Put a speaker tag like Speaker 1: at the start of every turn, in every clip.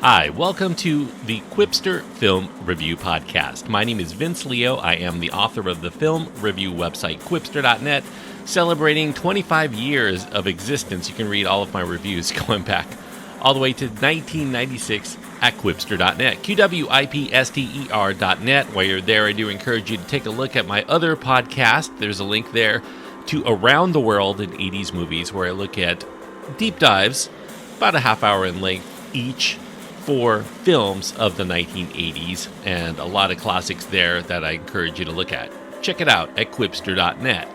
Speaker 1: Hi, welcome to the Quipster Film Review Podcast. My name is Vince Leo. I am the author of the film review website Quipster.net, celebrating 25 years of existence. You can read all of my reviews going back all the way to 1996 at Quipster.net, QWIPSTER.net. While you're there, I do encourage you to take a look at my other podcast. There's a link there to Around the World in 80s Movies, where I look at deep dives, about a half hour in length each, for films of the 1980s, and a lot of classics there that I encourage you to look at. Check it out at Quipster.net.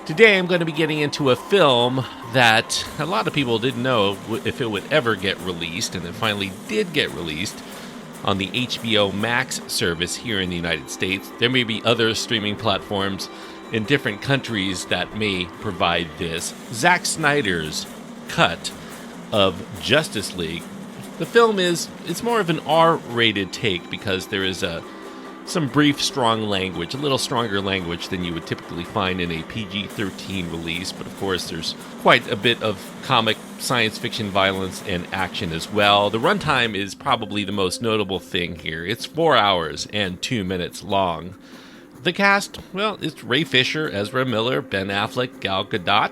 Speaker 1: Today I'm going to be getting into a film that a lot of people didn't know if it would ever get released, and it finally did get released on the HBO Max service here in the United States. There may be other streaming platforms in different countries that may provide this. Zack Snyder's cut of Justice League. The film it's more of an R-rated take because there is some brief, strong language, a little stronger language than you would typically find in a PG-13 release. But of course, there's quite a bit of comic science fiction violence and action as well. The runtime is probably the most notable thing here. It's 4 hours and 2 minutes long. The cast, well, it's Ray Fisher, Ezra Miller, Ben Affleck, Gal Gadot,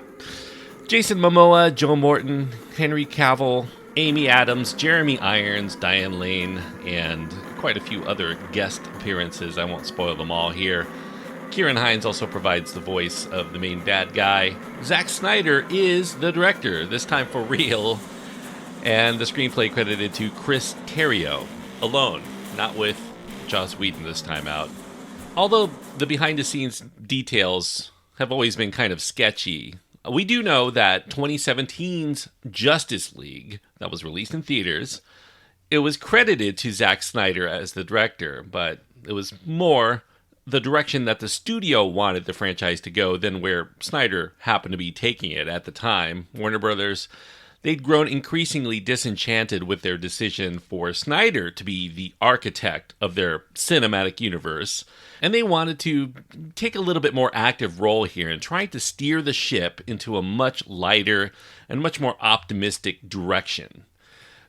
Speaker 1: Jason Momoa, Joe Morton, Henry Cavill, Amy Adams, Jeremy Irons, Diane Lane, and quite a few other guest appearances. I won't spoil them all here. Kieran Hines also provides the voice of the main bad guy. Zack Snyder is the director, this time for real, and the screenplay credited to Chris Terrio, alone, not with Joss Whedon this time out. Although the behind-the-scenes details have always been kind of sketchy, we do know that 2017's Justice League, that was released in theaters, it was credited to Zack Snyder as the director, but it was more the direction that the studio wanted the franchise to go than where Snyder happened to be taking it at the time. Warner Brothers, they'd grown increasingly disenchanted with their decision for Snyder to be the architect of their cinematic universe, and they wanted to take a little bit more active role here and try to steer the ship into a much lighter and much more optimistic direction.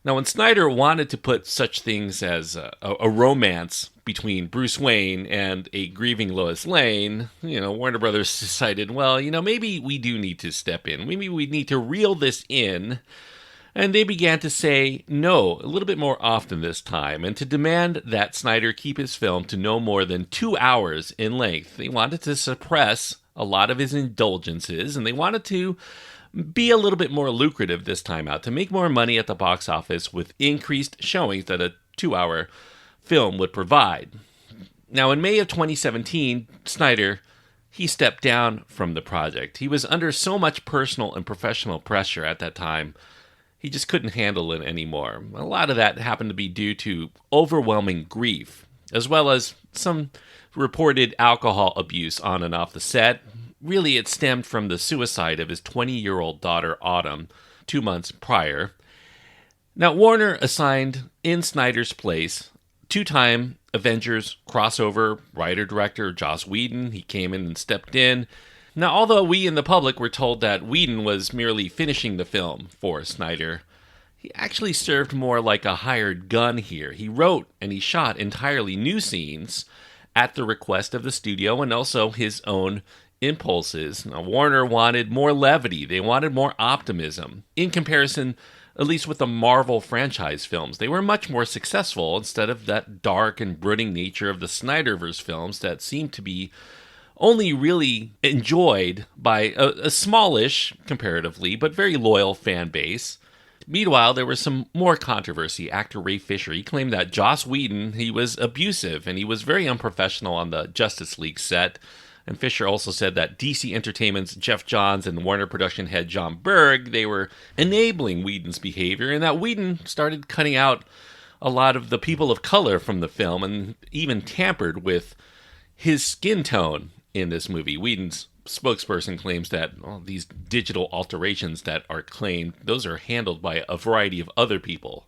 Speaker 1: Now, when Snyder wanted to put such things as a romance between Bruce Wayne and a grieving Lois Lane, Warner Brothers decided, well, maybe we do need to step in. Maybe we need to reel this in. And they began to say no a little bit more often this time, and to demand that Snyder keep his film to no more than 2 hours in length. They wanted to suppress a lot of his indulgences, and they wanted to be a little bit more lucrative this time out, to make more money at the box office with increased showings that a 2-hour film would provide. Now, in May of 2017, Snyder, he stepped down from the project. He was under so much personal and professional pressure at that time, he just couldn't handle it anymore. A lot of that happened to be due to overwhelming grief, as well as some reported alcohol abuse on and off the set. Really, it stemmed from the suicide of his 20-year-old daughter, Autumn, 2 months prior. Now, Warner assigned in Snyder's place two-time Avengers crossover writer-director Joss Whedon. He came in and stepped in. Now, although we in the public were told that Whedon was merely finishing the film for Snyder, he actually served more like a hired gun here. He wrote and he shot entirely new scenes at the request of the studio and also his own impulses. Now, Warner wanted more levity. They wanted more optimism. In comparison, at least with the Marvel franchise films, they were much more successful instead of that dark and brooding nature of the Snyderverse films that seemed to be only really enjoyed by a smallish, comparatively, but very loyal fan base. Meanwhile, there was some more controversy. Actor Ray Fisher, he claimed that Joss Whedon, he was abusive and he was very unprofessional on the Justice League set. And Fisher also said that DC Entertainment's Jeff Johns and Warner production head John Berg, they were enabling Whedon's behavior, and that Whedon started cutting out a lot of the people of color from the film and even tampered with his skin tone in this movie. Whedon's spokesperson claims that these digital alterations that are claimed, those are handled by a variety of other people.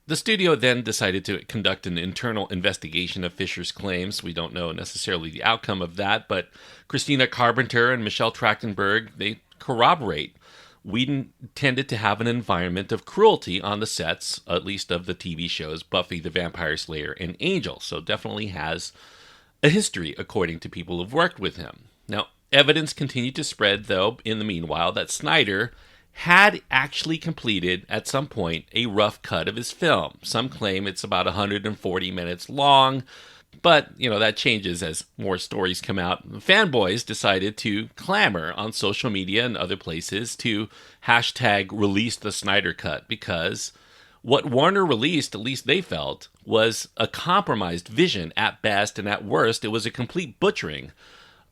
Speaker 1: The studio then decided to conduct an internal investigation of Fisher's claims. We don't know necessarily the outcome of that, but Christina Carpenter and Michelle Trachtenberg, they corroborate Whedon tended to have an environment of cruelty on the sets, at least of the TV shows Buffy the Vampire Slayer and Angel, so definitely has a history, according to people who've worked with him. Now, evidence continued to spread, though, in the meanwhile, that Snyder had actually completed, at some point, a rough cut of his film. Some claim it's about 140 minutes long, but, that changes as more stories come out. Fanboys decided to clamor on social media and other places to hashtag release the Snyder Cut, because what Warner released, at least they felt, was a compromised vision at best, and at worst, it was a complete butchering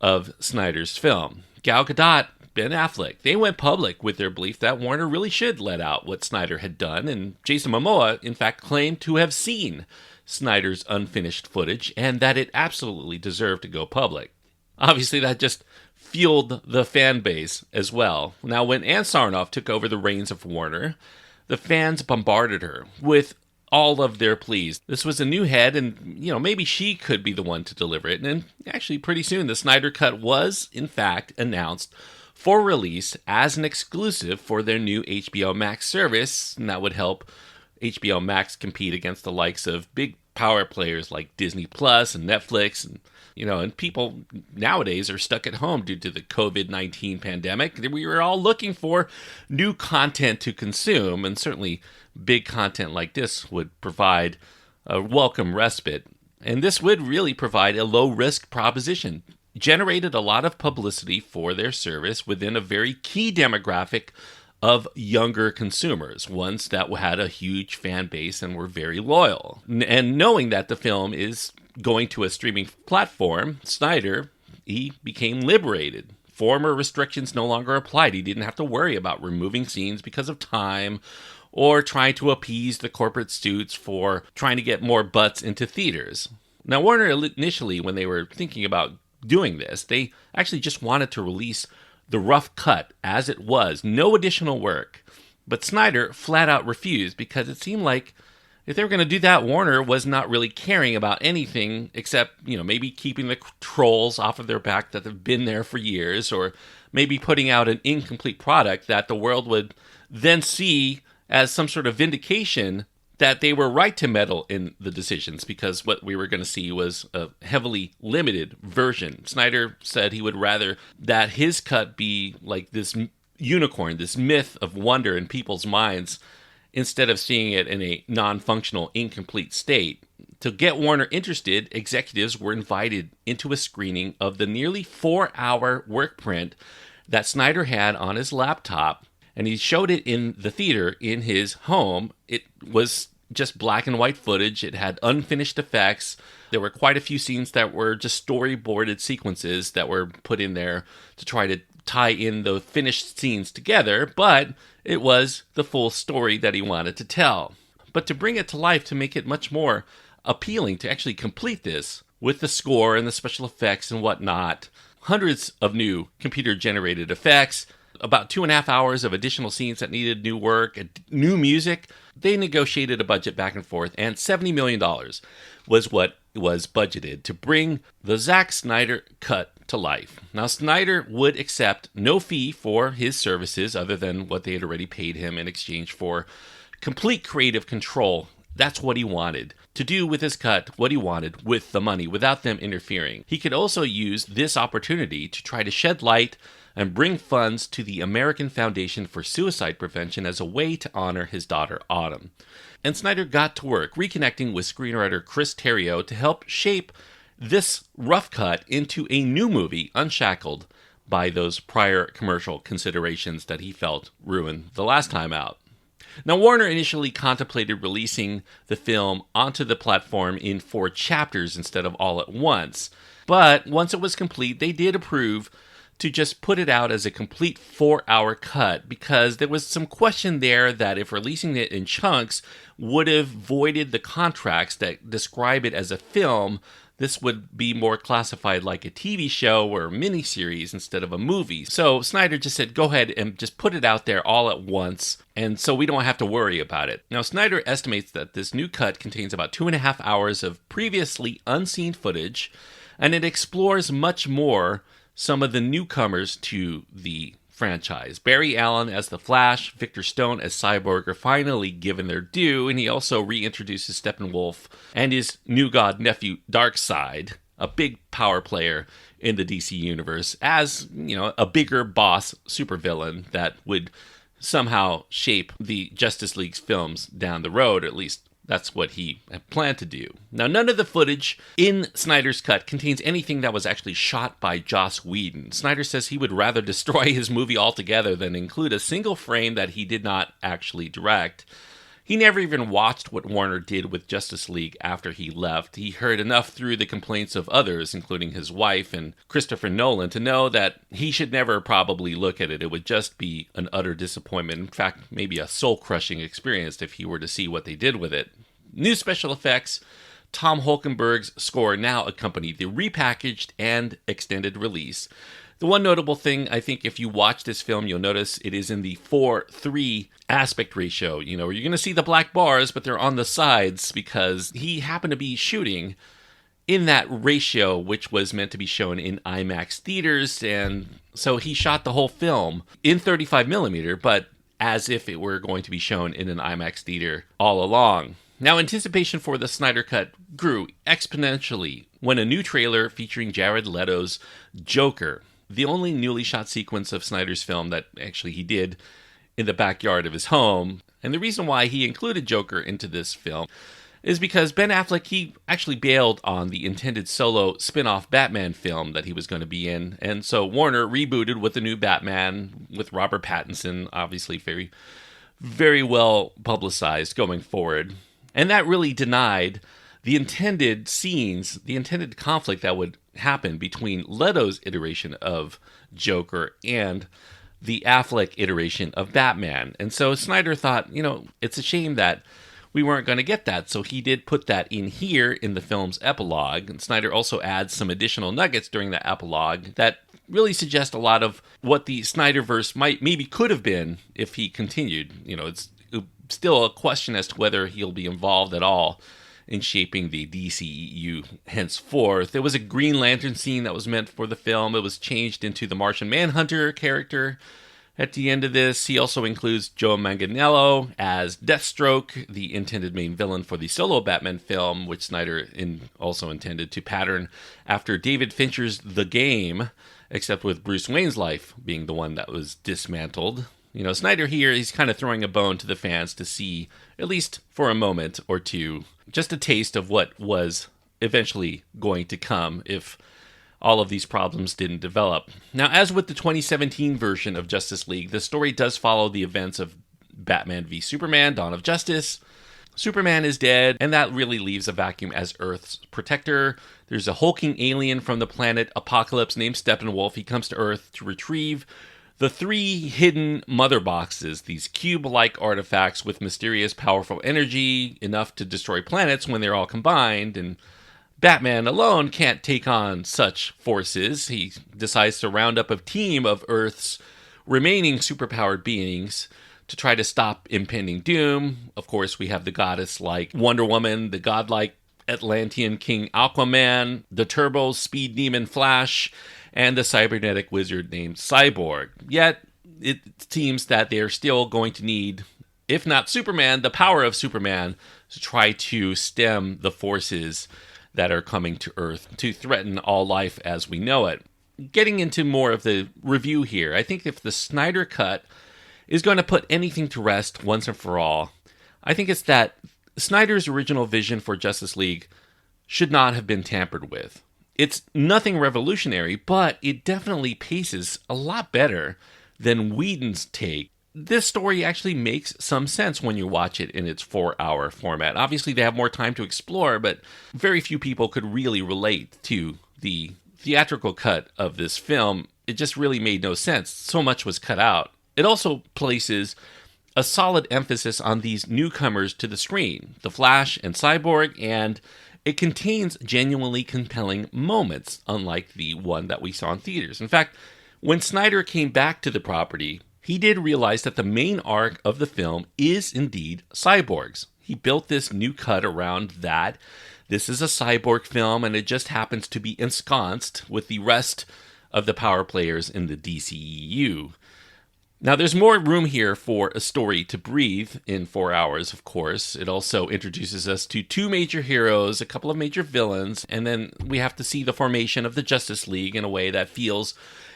Speaker 1: of Snyder's film. Gal Gadot, Ben Affleck, they went public with their belief that Warner really should let out what Snyder had done, and Jason Momoa, in fact, claimed to have seen Snyder's unfinished footage and that it absolutely deserved to go public. Obviously, that just fueled the fan base as well. Now, when Ann Sarnoff took over the reins of Warner, the fans bombarded her with all of their pleas. This was a new head, and, maybe she could be the one to deliver it. And actually, pretty soon, the Snyder Cut was, in fact, announced for release as an exclusive for their new HBO Max service, and that would help HBO Max compete against the likes of big power players like Disney Plus and Netflix, and people nowadays are stuck at home due to the COVID-19 pandemic. We were all looking for new content to consume, and certainly big content like this would provide a welcome respite. And this would really provide a low-risk proposition. Generated a lot of publicity for their service within a very key demographic of younger consumers, ones that had a huge fan base and were very loyal. And knowing that the film is going to a streaming platform, Snyder, he became liberated. Former restrictions no longer applied. He didn't have to worry about removing scenes because of time or trying to appease the corporate suits for trying to get more butts into theaters. Now, Warner initially, when they were thinking about doing this, they actually just wanted to release the rough cut as it was, no additional work. But Snyder flat out refused because it seemed like if they were going to do that, Warner was not really caring about anything except, maybe keeping the trolls off of their back that have been there for years, or maybe putting out an incomplete product that the world would then see as some sort of vindication that they were right to meddle in the decisions, because what we were going to see was a heavily limited version. Snyder said he would rather that his cut be like this unicorn, this myth of wonder in people's minds, instead of seeing it in a non-functional, incomplete state. To get Warner interested, executives were invited into a screening of the nearly 4-hour work print that Snyder had on his laptop, and he showed it in the theater in his home. It was just black and white footage. It had unfinished effects. There were quite a few scenes that were just storyboarded sequences that were put in there to try to tie in the finished scenes together, but it was the full story that he wanted to tell. But to bring it to life, to make it much more appealing, to actually complete this with the score and the special effects and whatnot, hundreds of new computer-generated effects, about 2.5 hours of additional scenes that needed new work, new music. They negotiated a budget back and forth, and $70 million was what was budgeted to bring the Zack Snyder cut to life. Now, Snyder would accept no fee for his services other than what they had already paid him in exchange for complete creative control. That's what he wanted. To do with his cut what he wanted with the money without them interfering. He could also use this opportunity to try to shed light and bring funds to the American Foundation for Suicide Prevention as a way to honor his daughter Autumn. And Snyder got to work reconnecting with screenwriter Chris Terrio to help shape this rough cut into a new movie, unshackled by those prior commercial considerations that he felt ruined the last time out. Now, Warner initially contemplated releasing the film onto the platform in 4 chapters instead of all at once. But once it was complete, they did approve to just put it out as a complete 4-hour cut, because there was some question there that if releasing it in chunks would have voided the contracts that describe it as a film, this would be more classified like a TV show or a miniseries instead of a movie. So Snyder just said, go ahead and just put it out there all at once, and so we don't have to worry about it. Now, Snyder estimates that this new cut contains about 2.5 hours of previously unseen footage, and it explores much more some of the newcomers to the franchise. Barry Allen as the Flash, Victor Stone as Cyborg are finally given their due, and he also reintroduces Steppenwolf and his new god nephew Darkseid, a big power player in the DC universe, as, a bigger boss supervillain that would somehow shape the Justice League's films down the road, or at least that's what he had planned to do. Now, none of the footage in Snyder's cut contains anything that was actually shot by Joss Whedon. Snyder says he would rather destroy his movie altogether than include a single frame that he did not actually direct. He never even watched what Warner did with Justice League after he left. He heard enough through the complaints of others, including his wife and Christopher Nolan, to know that he should never probably look at it. It would just be an utter disappointment. In fact, maybe a soul-crushing experience if he were to see what they did with it. New special effects. Tom Holkenberg's score now accompany the repackaged and extended release. The one notable thing, I think, if you watch this film, you'll notice it is in the 4:3 aspect ratio. You're going to see the black bars, but they're on the sides because he happened to be shooting in that ratio, which was meant to be shown in IMAX theaters. And so he shot the whole film in 35 millimeter, but as if it were going to be shown in an IMAX theater all along. Now, anticipation for the Snyder Cut grew exponentially when a new trailer featuring Jared Leto's Joker, the only newly shot sequence of Snyder's film that actually he did in the backyard of his home. And the reason why he included Joker into this film is because Ben Affleck, he actually bailed on the intended solo spin-off Batman film that he was going to be in. And so Warner rebooted with a new Batman with Robert Pattinson, obviously very, very well publicized going forward. And that really denied the intended scenes, the intended conflict that would happen between Leto's iteration of Joker and the Affleck iteration of Batman. And so Snyder thought, it's a shame that we weren't going to get that. So he did put that in here in the film's epilogue. And Snyder also adds some additional nuggets during the epilogue that really suggest a lot of what the Snyderverse maybe could have been if he continued. It's still a question as to whether he'll be involved at all in shaping the DCEU henceforth. There was a Green Lantern scene that was meant for the film. It was changed into the Martian Manhunter character at the end of this. He also includes Joe Manganiello as Deathstroke, the intended main villain for the solo Batman film, which Snyder also intended to pattern after David Fincher's The Game, except with Bruce Wayne's life being the one that was dismantled. Snyder here, he's kind of throwing a bone to the fans to see, at least for a moment or two, just a taste of what was eventually going to come if all of these problems didn't develop. Now, as with the 2017 version of Justice League, the story does follow the events of Batman v Superman, Dawn of Justice. Superman is dead, and that really leaves a vacuum as Earth's protector. There's a hulking alien from the planet Apocalypse named Steppenwolf. He comes to Earth to retrieve the 3 hidden mother boxes, these cube-like artifacts with mysterious, powerful energy, enough to destroy planets when they're all combined, and Batman alone can't take on such forces. He decides to round up a team of Earth's remaining superpowered beings to try to stop impending doom. Of course, we have the goddess like Wonder Woman, the godlike Atlantean King Aquaman, the turbo speed demon Flash, and the cybernetic wizard named Cyborg. Yet, it seems that they're still going to need, if not Superman, the power of Superman to try to stem the forces that are coming to Earth to threaten all life as we know it. Getting into more of the review here, I think if the Snyder Cut is going to put anything to rest once and for all, I think it's that Snyder's original vision for Justice League should not have been tampered with. It's nothing revolutionary, but it definitely paces a lot better than Whedon's take. This story actually makes some sense when you watch it in its 4-hour format. Obviously, they have more time to explore, but very few people could really relate to the theatrical cut of this film. It just really made no sense. So much was cut out. It also places a solid emphasis on these newcomers to the screen, the Flash and Cyborg, and it contains genuinely compelling moments, unlike the one that we saw in theaters. In fact, when Snyder came back to the property, he did realize that the main arc of the film is indeed cyborgs. He built this new cut around that. This is a cyborg film, and it just happens to be ensconced with the rest of the power players in the DCEU. Now, there's more room here for a story to breathe in 4 hours, of course. It also introduces us to two major heroes, a couple of major villains, and then we have to see the formation of the Justice League in a way that feels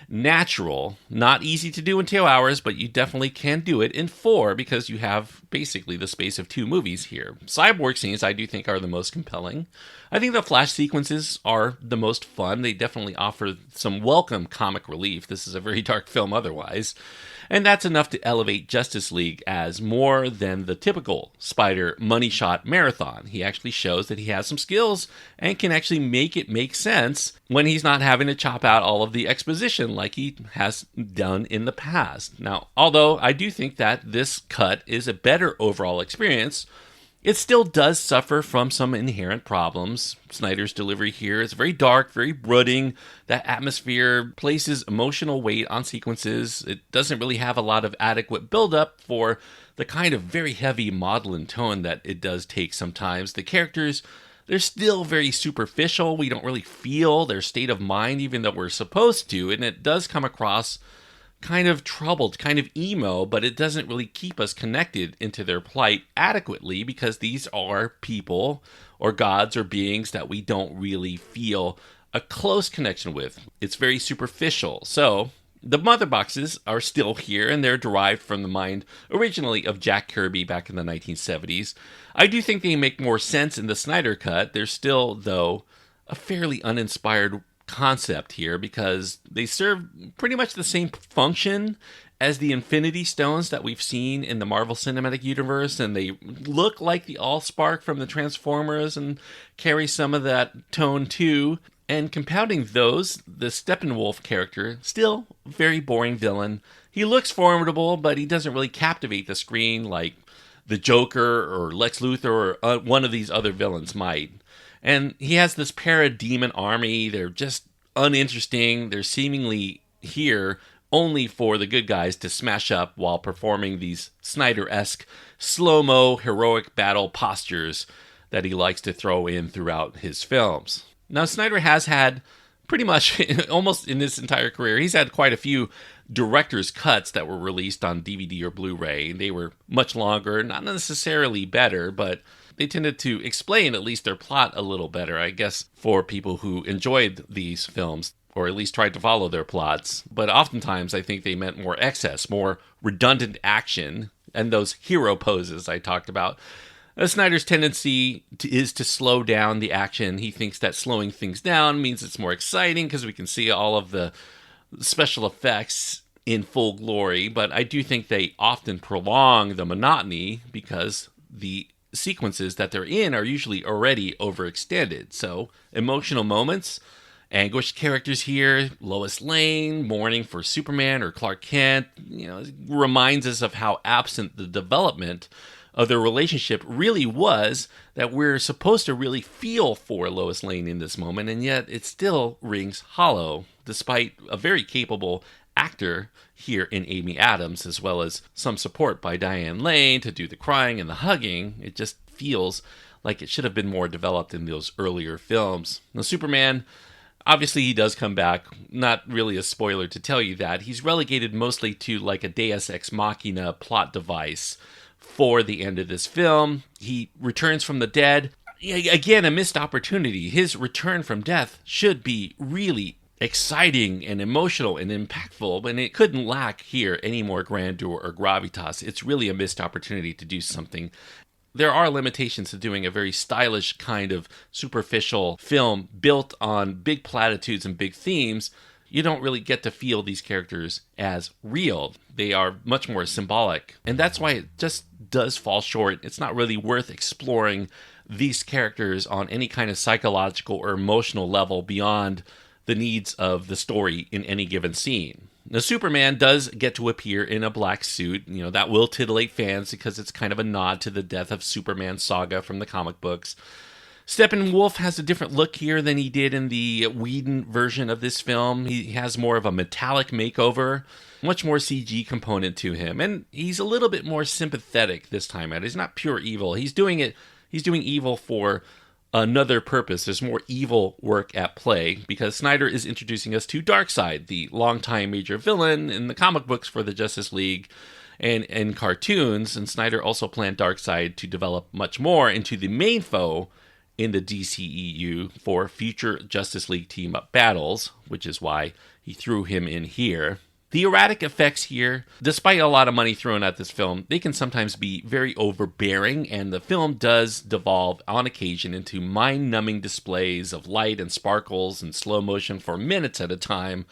Speaker 1: natural. Not easy to do in 2 hours, but you definitely can do it in 4 because you have basically the space of 2 movies here. Cyborg scenes, I do think, are the most compelling. I think the Flash sequences are the most fun. They definitely offer some welcome comic relief. This is a very dark film otherwise. And that's enough to elevate Justice League as more than the typical Spider money shot marathon. He actually shows that he has some skills and can actually make it make sense when he's not having to chop out all of the exposition like he has done in the past. Now, although I do think that this cut is a better overall experience, it still does suffer from some inherent problems. Snyder's delivery here is very dark, very brooding. That atmosphere places emotional weight on sequences. It doesn't really have a lot of adequate buildup for the kind of very heavy maudlin tone that it does take sometimes. The characters, they're still very superficial. We don't really feel their state of mind, even though we're supposed to. And it does come across kind of troubled, kind of emo, but it doesn't really keep us connected into their plight adequately because these are people or gods or beings that we don't really feel a close connection with. It's very superficial. So the mother boxes are still here, and they're derived from the mind originally of Jack Kirby back in the 1970s. I do think they make more sense in the Snyder cut. They're still, though, a fairly uninspired concept here because they serve pretty much the same function as the Infinity Stones that we've seen in the Marvel Cinematic Universe, and they look like the Allspark from the Transformers and carry some of that tone too. And compounding those, the Steppenwolf character, still very boring villain. He looks formidable, but he doesn't really captivate the screen like the Joker or Lex Luthor or one of these other villains might. And he has this parademon army. They're just uninteresting. They're seemingly here only for the good guys to smash up while performing these Snyder-esque slow-mo heroic battle postures that he likes to throw in throughout his films. Now, Snyder has had pretty much almost in his entire career, he's had quite a few director's cuts that were released on DVD or Blu-ray. They were much longer, not necessarily better, but they tended to explain at least their plot a little better, I guess, for people who enjoyed these films, or at least tried to follow their plots. But oftentimes, I think they meant more excess, more redundant action, and those hero poses I talked about. Snyder's tendency is to slow down the action. He thinks that slowing things down means it's more exciting because we can see all of the special effects in full glory, but I do think they often prolong the monotony because the sequences that they're in are usually already overextended. So emotional moments, anguished characters here, Lois Lane mourning for Superman or Clark Kent, reminds us of how absent the development of their relationship really was, that we're supposed to really feel for Lois Lane in this moment, and yet it still rings hollow, despite a very capable actor here in Amy Adams, as well as some support by Diane Lane to do the crying and the hugging. It just feels like it should have been more developed in those earlier films. Now, Superman, obviously he does come back. Not really a spoiler to tell you that. He's relegated mostly to like a Deus Ex Machina plot device for the end of this film. He returns from the dead. Again, a missed opportunity. His return from death should be really exciting and emotional and impactful, and it couldn't lack here any more grandeur or gravitas. It's really a missed opportunity to do something. There are limitations to doing a very stylish kind of superficial film built on big platitudes and big themes. You don't really get to feel these characters as real. They are much more symbolic. And that's why it just does fall short. It's not really worth exploring these characters on any kind of psychological or emotional level beyond the needs of the story in any given scene. Now, Superman does get to appear in a black suit. That will titillate fans because it's kind of a nod to the Death of Superman saga from the comic books. Steppenwolf has a different look here than he did in the Whedon version of this film. He has more of a metallic makeover, much more CG component to him, and he's a little bit more sympathetic this time out. He's not pure evil. He's doing evil for another purpose. There's more evil work at play because Snyder is introducing us to Darkseid, the longtime major villain in the comic books for the Justice League and in cartoons. And Snyder also planned Darkseid to develop much more into the main foe in the DCEU for future Justice League team-up battles, which is why he threw him in here. The erratic effects here, despite a lot of money thrown at this film, they can sometimes be very overbearing, and the film does devolve on occasion into mind-numbing displays of light and sparkles and slow motion for minutes at a time.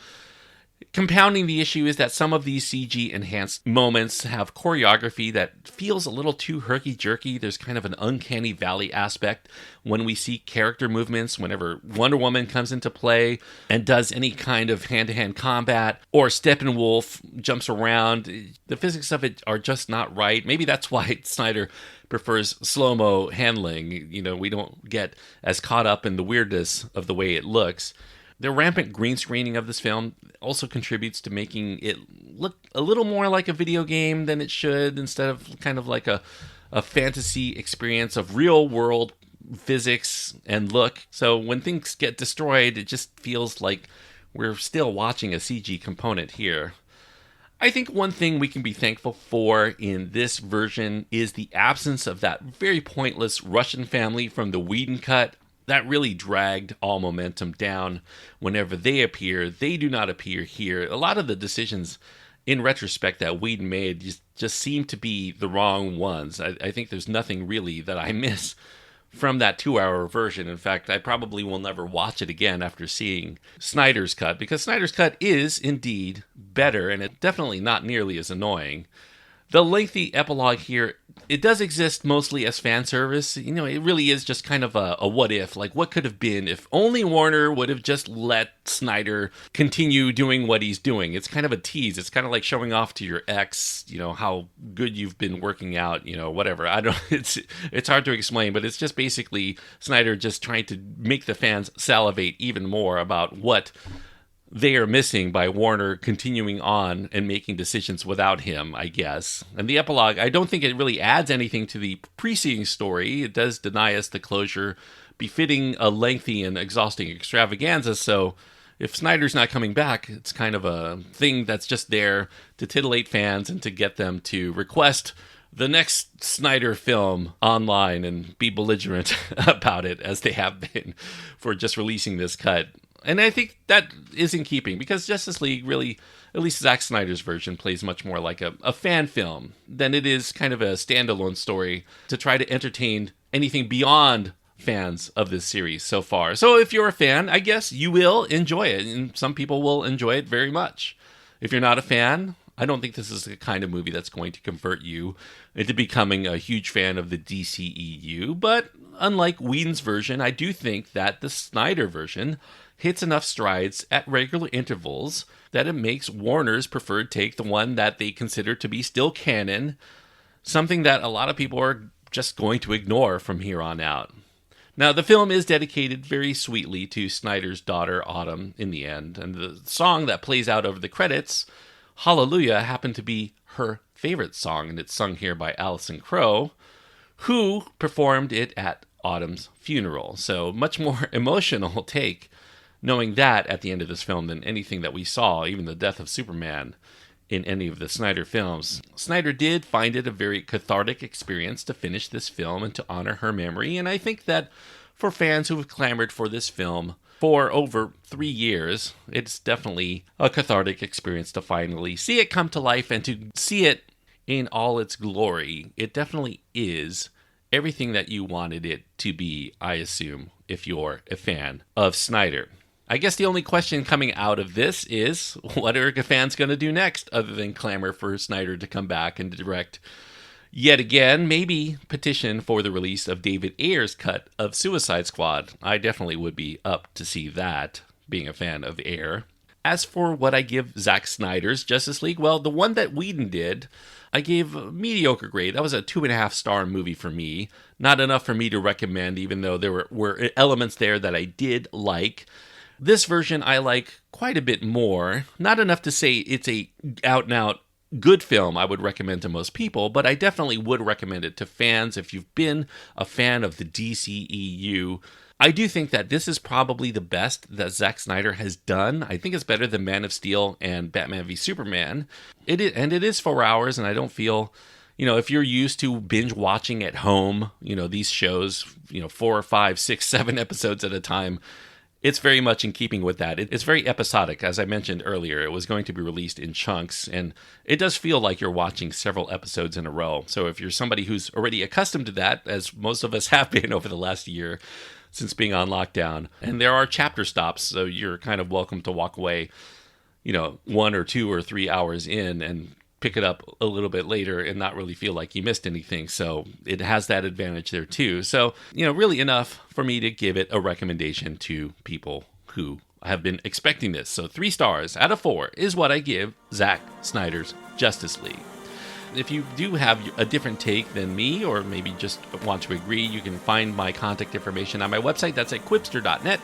Speaker 1: Compounding the issue is that some of these CG-enhanced moments have choreography that feels a little too herky-jerky. There's kind of an uncanny valley aspect when we see character movements, whenever Wonder Woman comes into play and does any kind of hand-to-hand combat, or Steppenwolf jumps around. The physics of it are just not right. Maybe that's why Snyder prefers slow-mo handling. We don't get as caught up in the weirdness of the way it looks. The rampant green screening of this film also contributes to making it look a little more like a video game than it should, instead of kind of like a fantasy experience of real-world physics and look. So when things get destroyed, it just feels like we're still watching a CG component here. I think one thing we can be thankful for in this version is the absence of that very pointless Russian family from the Whedon cut. That really dragged all momentum down. Whenever they appear, they do not appear here. A lot of the decisions, in retrospect, that Whedon made just seem to be the wrong ones. I think there's nothing really that I miss from that 2-hour version. In fact, I probably will never watch it again after seeing Snyder's cut, because Snyder's cut is indeed better, and it's definitely not nearly as annoying. The lengthy epilogue here, it does exist mostly as fan service. It really is just kind of a what if. Like, what could have been if only Warner would have just let Snyder continue doing what he's doing. It's kind of a tease. It's kind of like showing off to your ex, how good you've been working out, whatever. It's hard to explain, but it's just basically Snyder just trying to make the fans salivate even more about what they are missing by Warner continuing on and making decisions without him, I guess. And the epilogue, I don't think it really adds anything to the preceding story. It does deny us the closure befitting a lengthy and exhausting extravaganza, so if Snyder's not coming back, it's kind of a thing that's just there to titillate fans and to get them to request the next Snyder film online and be belligerent about it, as they have been for just releasing this cut. And I think that is in keeping, because Justice League really, at least Zack Snyder's version, plays much more like a fan film than it is kind of a standalone story to try to entertain anything beyond fans of this series so far. So if you're a fan, I guess you will enjoy it, and some people will enjoy it very much. If you're not a fan, I don't think this is the kind of movie that's going to convert you into becoming a huge fan of the DCEU, but unlike Whedon's version, I do think that the Snyder version hits enough strides at regular intervals that it makes Warner's preferred take the one that they consider to be still canon, something that a lot of people are just going to ignore from here on out. Now, the film is dedicated very sweetly to Snyder's daughter, Autumn, in the end, and the song that plays out over the credits, Hallelujah, happened to be her favorite song, and it's sung here by Alison Krauss, who performed it at Autumn's funeral. So, much more emotional take knowing that at the end of this film than anything that we saw, even the death of Superman, in any of the Snyder films. Snyder did find it a very cathartic experience to finish this film and to honor her memory, and I think that for fans who have clamored for this film for over 3 years, it's definitely a cathartic experience to finally see it come to life and to see it in all its glory. It definitely is everything that you wanted it to be, I assume, if you're a fan of Snyder. I guess the only question coming out of this is, what are fans going to do next other than clamor for Snyder to come back and direct yet again? Maybe petition for the release of David Ayer's cut of Suicide Squad. I definitely would be up to see that, being a fan of Ayer. As for what I give Zack Snyder's Justice League, well, the one that Whedon did, I gave a mediocre grade. That was a 2.5-star movie for me. Not enough for me to recommend, even though there were elements there that I did like. This version I like quite a bit more. Not enough to say it's a out-and-out good film I would recommend to most people, but I definitely would recommend it to fans if you've been a fan of the DCEU. I do think that this is probably the best that Zack Snyder has done. I think it's better than Man of Steel and Batman v Superman. It is 4 hours, and I don't feel, if you're used to binge watching at home, these shows, 4 or 5, 6, 7 episodes at a time, it's very much in keeping with that. It's very episodic. As I mentioned earlier, it was going to be released in chunks, and it does feel like you're watching several episodes in a row. So if you're somebody who's already accustomed to that, as most of us have been over the last year since being on lockdown, and there are chapter stops, so you're kind of welcome to walk away, 1 or 2 or 3 hours in and pick it up a little bit later and not really feel like you missed anything. So it has that advantage there too. So, really enough for me to give it a recommendation to people who have been expecting this. So 3 stars out of 4 is what I give Zack Snyder's Justice League. If you do have a different take than me, or maybe just want to agree, you can find my contact information on my website. That's at quipster.net.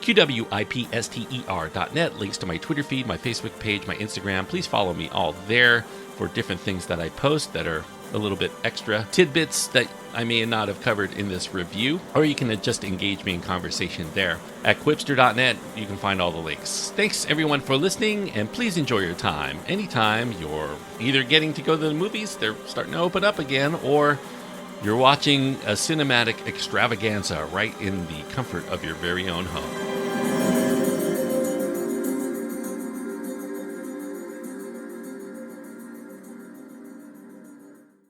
Speaker 1: QWIPSTER.net. Links to my Twitter feed, my Facebook page, my Instagram. Please follow me all there for different things that I post that are a little bit extra tidbits that I may not have covered in this review, or you can just engage me in conversation there. At Quipster.net, you can find all the links. Thanks everyone for listening, and please enjoy your time. Anytime you're either getting to go to the movies, they're starting to open up again, or you're watching a cinematic extravaganza right in the comfort of your very own home.